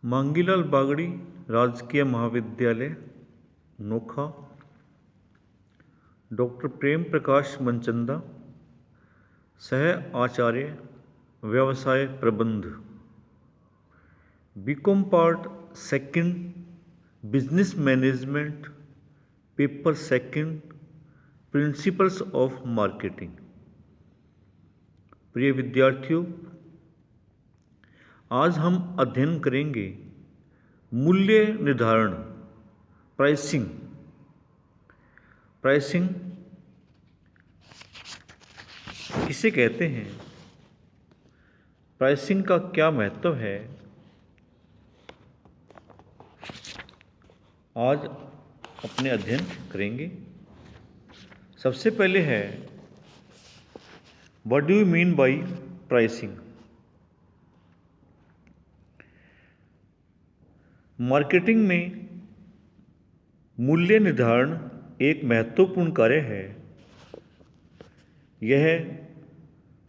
मांगीलाल बागड़ी राजकीय महाविद्यालय नोखा, डॉक्टर प्रेम प्रकाश मनचंदा, सह आचार्य व्यवसाय प्रबंध, BCom part second business management, paper second principles of marketing. प्रिय विद्यार्थियों, आज हम अध्ययन करेंगे मूल्य निर्धारण, प्राइसिंग। प्राइसिंग किसे कहते हैं, प्राइसिंग का क्या महत्व है, आज अपने अध्ययन करेंगे। सबसे पहले है what do you mean by pricing. Marketing में मूल्य निर्धारण एक महत्वपूर्ण कार्य है। यह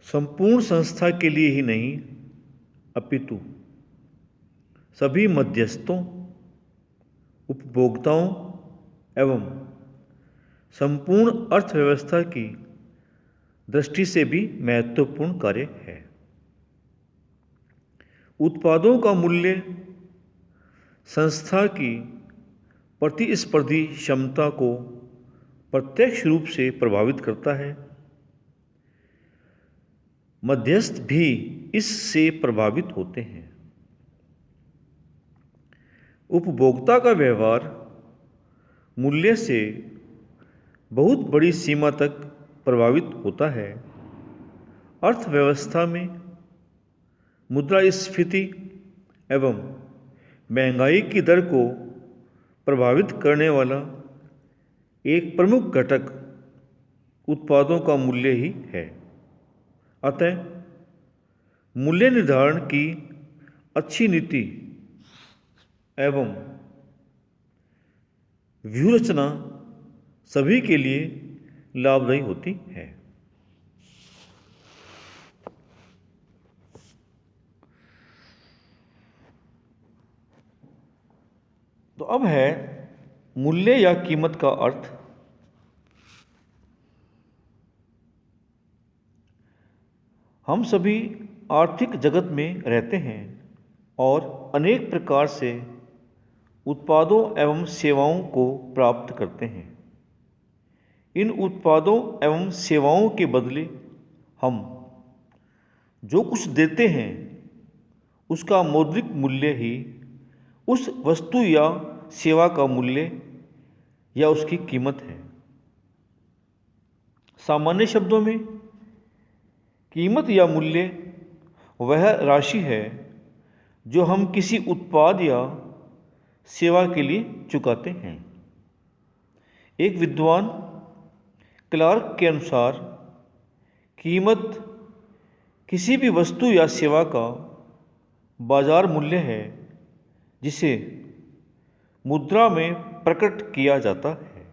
संपूर्ण संस्था के लिए ही नहीं अपितु सभी मध्यस्थों, उपभोक्ताओं एवं संपूर्ण अर्थव्यवस्था की दृष्टि से भी महत्वपूर्ण कार्य है। उत्पादों का मूल्य संस्था की प्रतिस्पर्धी क्षमता को प्रत्यक्ष रूप से प्रभावित करता है। मध्यस्थ भी इससे प्रभावित होते हैं। उपभोक्ता का व्यवहार मूल्य से बहुत बड़ी सीमा तक प्रभावित होता है। अर्थव्यवस्था में मुद्रास्फीति एवं महंगाई की दर को प्रभावित करने वाला एक प्रमुख घटक उत्पादों का मूल्य ही है। अतः मूल्य निर्धारण की अच्छी नीति एवं व्यूहरचना सभी के लिए लाभदायी होती है। तो अब है मूल्य या कीमत का अर्थ। हम सभी आर्थिक जगत में रहते हैं और अनेक प्रकार से उत्पादों एवं सेवाओं को प्राप्त करते हैं। इन उत्पादों एवं सेवाओं के बदले हम जो कुछ देते हैं उसका मौद्रिक मूल्य ही उस वस्तु या सेवा का मूल्य या उसकी कीमत है। सामान्य शब्दों में कीमत या मूल्य वह राशि है जो हम किसी उत्पाद या सेवा के लिए चुकाते हैं। एक विद्वान क्लार्क के अनुसार कीमत किसी भी वस्तु या सेवा का बाजार मूल्य है जिसे मुद्रा में प्रकट किया जाता है।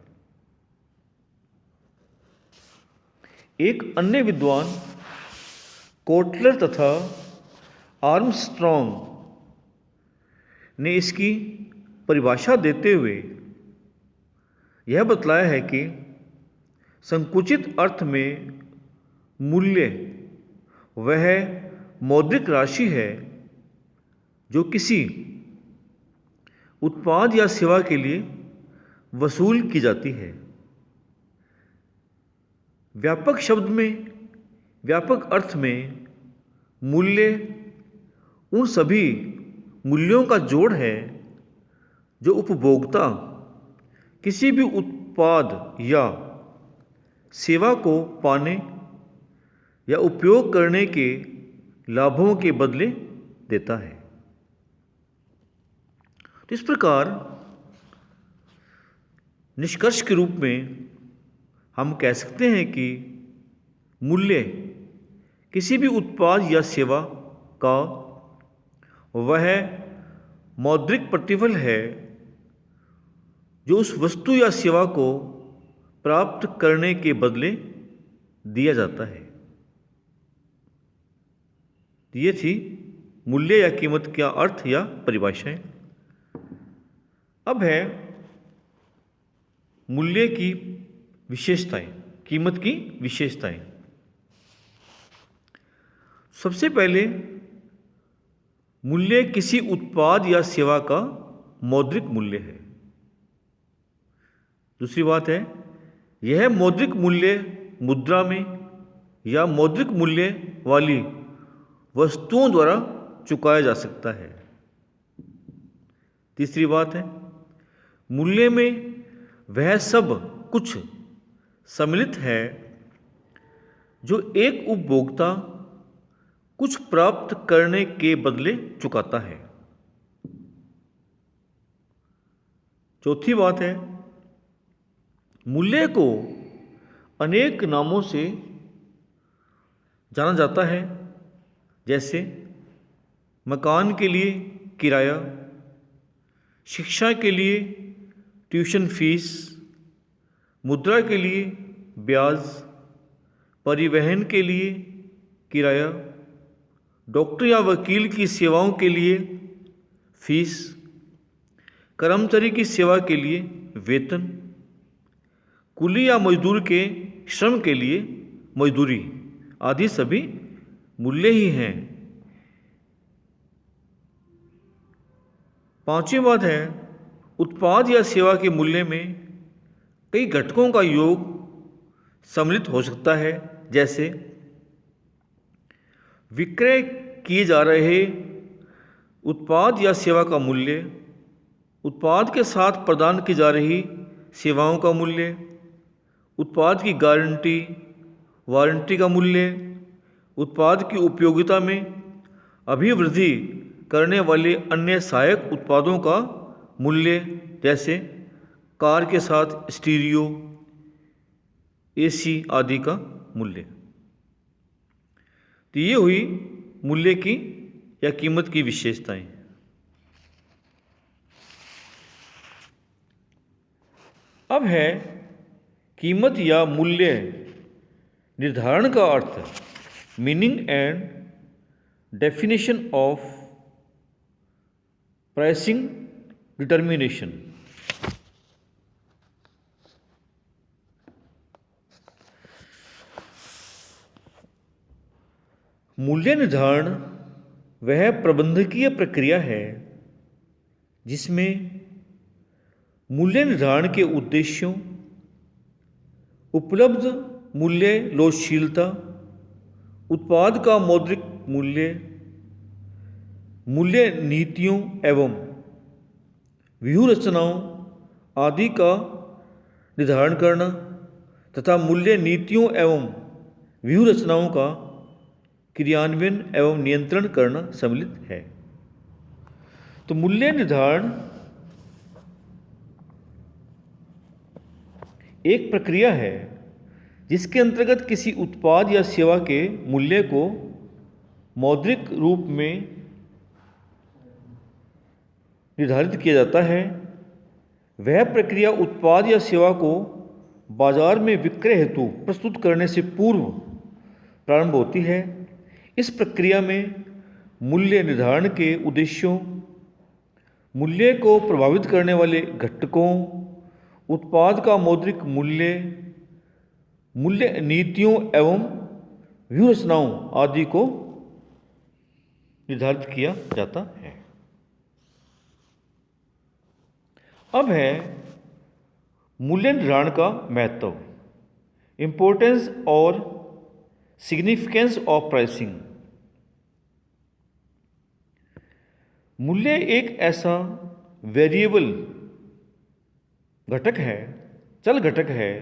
एक अन्य विद्वान कोटलर तथा आर्मस्ट्रॉन्ग ने इसकी परिभाषा देते हुए यह बतलाया है कि संकुचित अर्थ में मूल्य वह मौद्रिक राशि है जो किसी उत्पाद या सेवा के लिए वसूल की जाती है। व्यापक शब्द में, व्यापक अर्थ में मूल्य उन सभी मूल्यों का जोड़ है जो उपभोक्ता किसी भी उत्पाद या सेवा को पाने या उपयोग करने के लाभों के बदले देता है। तो इस प्रकार निष्कर्ष के रूप में हम कह सकते हैं कि मूल्य किसी भी उत्पाद या सेवा का वह मौद्रिक प्रतिफल है जो उस वस्तु या सेवा को प्राप्त करने के बदले दिया जाता है। ये थी मूल्य या कीमत का अर्थ या परिभाषाएं। अब है मूल्य की विशेषताएं, कीमत की विशेषताएं। सबसे पहले, मूल्य किसी उत्पाद या सेवा का मौद्रिक मूल्य है। दूसरी बात है, यह मौद्रिक मूल्य मुद्रा में या मौद्रिक मूल्य वाली वस्तुओं द्वारा चुकाया जा सकता है। तीसरी बात है, मूल्य में वह सब कुछ सम्मिलित है जो एक उपभोक्ता कुछ प्राप्त करने के बदले चुकाता है। चौथी बात है, मूल्य को अनेक नामों से जाना जाता है, जैसे मकान के लिए किराया, शिक्षा के लिए ट्यूशन फीस, मुद्रा के लिए ब्याज, परिवहन के लिए किराया, डॉक्टर या वकील की सेवाओं के लिए फीस, कर्मचारी की सेवा के लिए वेतन, कुली या मजदूर के श्रम के लिए मजदूरी आदि सभी मूल्य ही हैं। पांचवी बात है, उत्पाद या सेवा के मूल्य में कई घटकों का योग सम्मिलित हो सकता है, जैसे विक्रय किए जा रहे उत्पाद या सेवा का मूल्य, उत्पाद के साथ प्रदान की जा रही सेवाओं का मूल्य, उत्पाद की गारंटी वारंटी का मूल्य, उत्पाद की उपयोगिता में अभिवृद्धि करने वाले अन्य सहायक उत्पादों का मूल्य, जैसे कार के साथ स्टीरियो, एसी आदि का मूल्य। तो ये हुई मूल्य की या कीमत की विशेषताएं। अब है कीमत या मूल्य निर्धारण का अर्थ, meaning and definition of pricing determination. मूल्य निर्धारण वह प्रबंधकीय प्रक्रिया है जिसमें मूल्य निर्धारण के उद्देश्यों, उपलब्ध मूल्य लोचशीलता, उत्पाद का मौद्रिक मूल्य, मूल्य नीतियों एवं व्यूह रचनाओं आदि का निर्धारण करना तथा मूल्य नीतियों एवं व्यूह रचनाओं का क्रियान्वयन एवं नियंत्रण करना सम्मिलित है। तो मूल्य निर्धारण एक प्रक्रिया है जिसके अंतर्गत किसी उत्पाद या सेवा के मूल्य को मौद्रिक रूप में निर्धारित किया जाता है। वह प्रक्रिया उत्पाद या सेवा को बाजार में विक्रय हेतु प्रस्तुत करने से पूर्व प्रारंभ होती है। इस प्रक्रिया में मूल्य निर्धारण के उद्देश्यों, मूल्य को प्रभावित करने वाले घटकों, उत्पाद का मौद्रिक मूल्य, मूल्य नीतियों एवं व्यूह रचनाओं आदि को निर्धारित किया जाता है। अब है मूल्य निर्धारण का महत्व, इंपॉर्टेंस और सिग्निफिकेंस ऑफ प्राइसिंग। मूल्य एक ऐसा वेरिएबल घटक है, चल घटक है,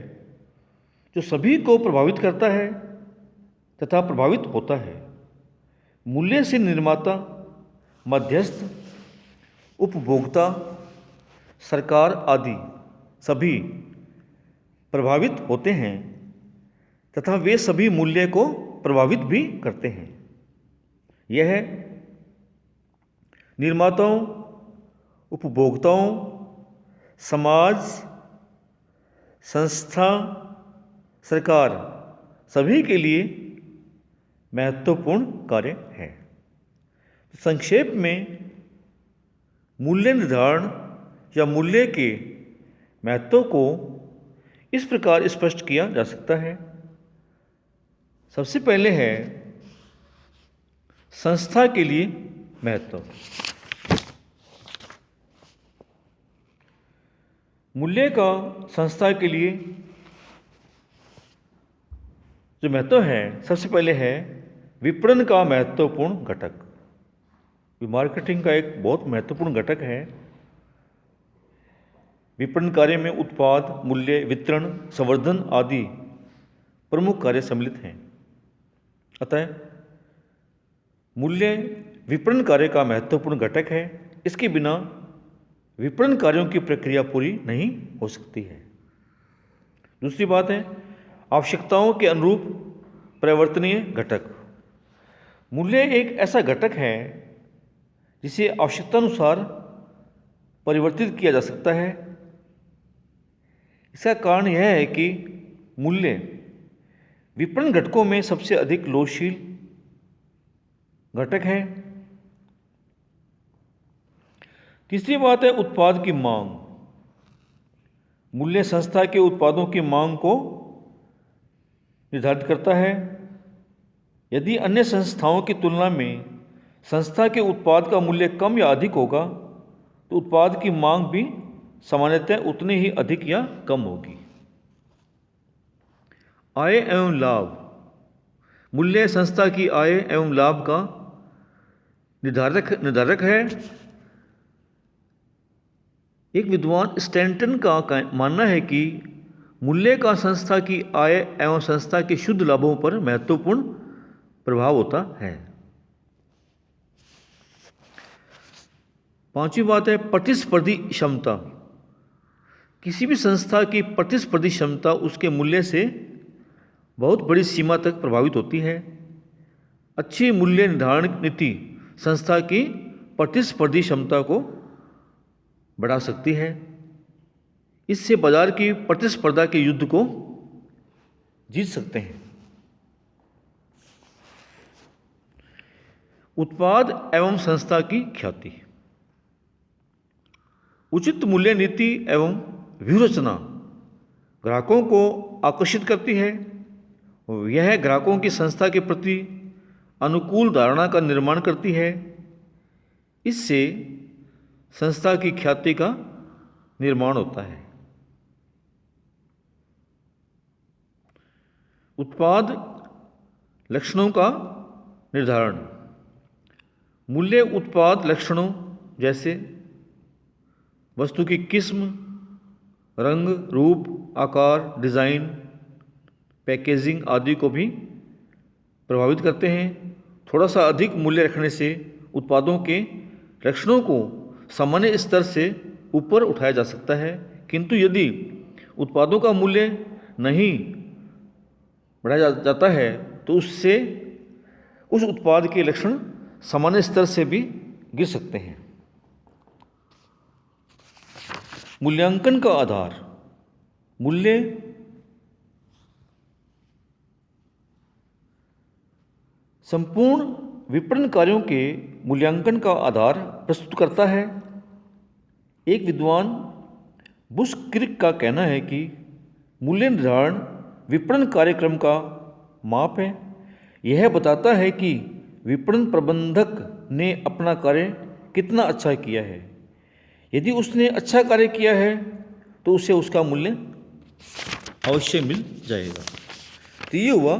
जो सभी को प्रभावित करता है तथा प्रभावित होता है। मूल्य से निर्माता, मध्यस्थ, उपभोक्ता, सरकार आदि सभी प्रभावित होते हैं तथा वे सभी मूल्य को प्रभावित भी करते हैं। यह निर्माताओं, उपभोक्ताओं, समाज, संस्था, सरकार सभी के लिए महत्वपूर्ण कार्य है। संक्षेप में मूल्य निर्धारण या मूल्य के महत्व को इस प्रकार स्पष्ट किया जा सकता है। सबसे पहले है संस्था के लिए महत्व। मूल्य का संस्था के लिए जो महत्व है, सबसे पहले है विपणन का महत्वपूर्ण घटक। मार्केटिंग का एक बहुत महत्वपूर्ण घटक है। विपणन कार्य में उत्पाद, मूल्य, वितरण, संवर्धन आदि प्रमुख कार्य सम्मिलित हैं। अतः मूल्य विपणन कार्य का महत्वपूर्ण घटक है। इसके बिना विपणन कार्यों की प्रक्रिया पूरी नहीं हो सकती है। दूसरी बात है आवश्यकताओं के अनुरूप परिवर्तनीय घटक। मूल्य एक ऐसा घटक है जिसे आवश्यकतानुसार परिवर्तित किया जा सकता है। इसका कारण यह है कि मूल्य विपणन घटकों में सबसे अधिक लोचशील घटक है। तीसरी बात है उत्पाद की मांग। मूल्य संस्था के उत्पादों की मांग को निर्धारित करता है। यदि अन्य संस्थाओं की तुलना में संस्था के उत्पाद का मूल्य कम या अधिक होगा तो उत्पाद की मांग भी सामान्यतः उतनी ही अधिक या कम होगी। आय एवं लाभ। मूल्य संस्था की आय एवं लाभ का निर्धारक है। एक विद्वान स्टैंटन का मानना है कि मूल्य का संस्था की आय एवं संस्था के शुद्ध लाभों पर महत्वपूर्ण प्रभाव होता है। पांचवी बात है प्रतिस्पर्धी क्षमता। किसी भी संस्था की प्रतिस्पर्धी क्षमता उसके मूल्य से बहुत बड़ी सीमा तक प्रभावित होती है। अच्छी मूल्य निर्धारण नीति संस्था की प्रतिस्पर्धी क्षमता को बढ़ा सकती है। इससे बाजार की प्रतिस्पर्धा के युद्ध को जीत सकते हैं। उत्पाद एवं संस्था की ख्याति। उचित मूल्य नीति एवं व्यूहरचना ग्राहकों को आकर्षित करती है। यह ग्राहकों की संस्था के प्रति अनुकूल धारणा का निर्माण करती है। इससे संस्था की ख्याति का निर्माण होता है। उत्पाद लक्षणों का निर्धारण। मूल्य उत्पाद लक्षणों जैसे वस्तु की किस्म, रंग, रूप, आकार, डिज़ाइन, पैकेजिंग आदि को भी प्रभावित करते हैं। थोड़ा सा अधिक मूल्य रखने से उत्पादों के लक्षणों को सामान्य स्तर से ऊपर उठाया जा सकता है, किंतु यदि उत्पादों का मूल्य नहीं बढ़ाया जाता है तो उससे उस उत्पाद के लक्षण सामान्य स्तर से भी गिर सकते हैं। मूल्यांकन का आधार। मूल्य संपूर्ण विपणन कार्यों के मूल्यांकन का आधार प्रस्तुत करता है। एक विद्वान बुशक्रिक का कहना है कि मूल्य निर्धारण विपणन कार्यक्रम का माप है। यह बताता है कि विपणन प्रबंधक ने अपना कार्य कितना अच्छा किया है। यदि उसने अच्छा कार्य किया है तो उसे उसका मूल्य अवश्य मिल जाएगा। तो ये हुआ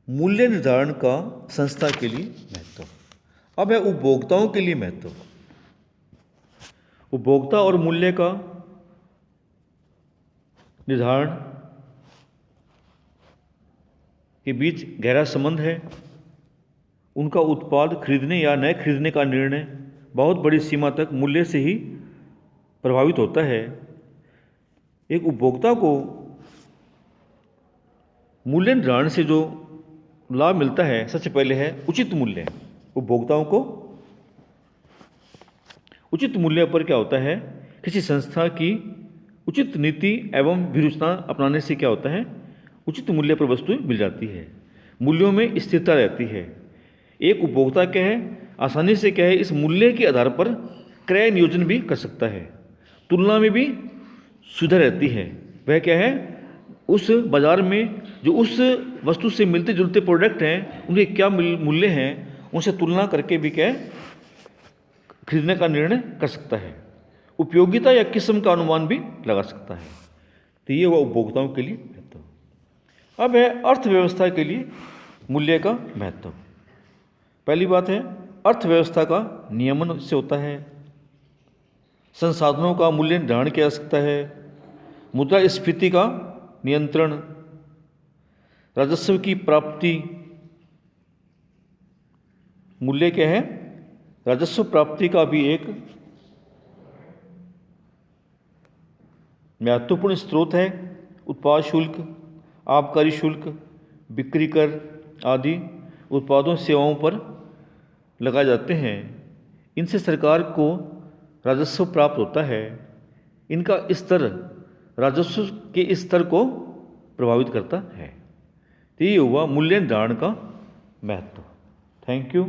मूल्य निर्धारण का संस्था के लिए महत्व। अब है उपभोक्ताओं के लिए महत्व। उपभोक्ता और मूल्य का निर्धारण के बीच गहरा संबंध है। उनका उत्पाद खरीदने या न खरीदने का निर्णय बहुत बड़ी सीमा तक मूल्य से ही प्रभावित होता है। एक उपभोक्ता को मूल्य निर्धारण से जो लाभ मिलता है, सबसे पहले है उचित मूल्य। उपभोक्ताओं को उचित मूल्य पर क्या होता है, किसी संस्था की उचित नीति एवं व्यूहरचना अपनाने से क्या होता है, उचित मूल्य पर वस्तुएं मिल जाती है, मूल्यों में स्थिरता रहती है। एक उपभोक्ता क्या है, आसानी से क्या है, इस मूल्य के आधार पर क्रय नियोजन भी कर सकता है। तुलना में भी सुविधा रहती है। वह क्या है, उस बाज़ार में जो उस वस्तु से मिलते जुलते प्रोडक्ट हैं उनके क्या मूल्य हैं, उनसे तुलना करके भी क्या है, खरीदने का निर्णय कर सकता है। उपयोगिता या किस्म का अनुमान भी लगा सकता है। तो ये हुआ उपभोक्ताओं के लिए महत्व। अब है अर्थव्यवस्था के लिए मूल्य का महत्व। पहली बात है, अर्थव्यवस्था का नियमन इससे होता है। संसाधनों का मूल्य निर्धारण किया जा सकता है। मुद्रास्फीति का नियंत्रण, राजस्व की प्राप्ति। मूल्य क्या है, राजस्व प्राप्ति का भी एक महत्वपूर्ण स्रोत है। उत्पाद शुल्क, आबकारी शुल्क, बिक्री कर आदि उत्पादों सेवाओं पर लगाए जाते हैं। इनसे सरकार को राजस्व प्राप्त होता है। इनका स्तर राजस्व के स्तर को प्रभावित करता है। तो ये हुआ मूल्य निर्धारण का महत्व। Thank you.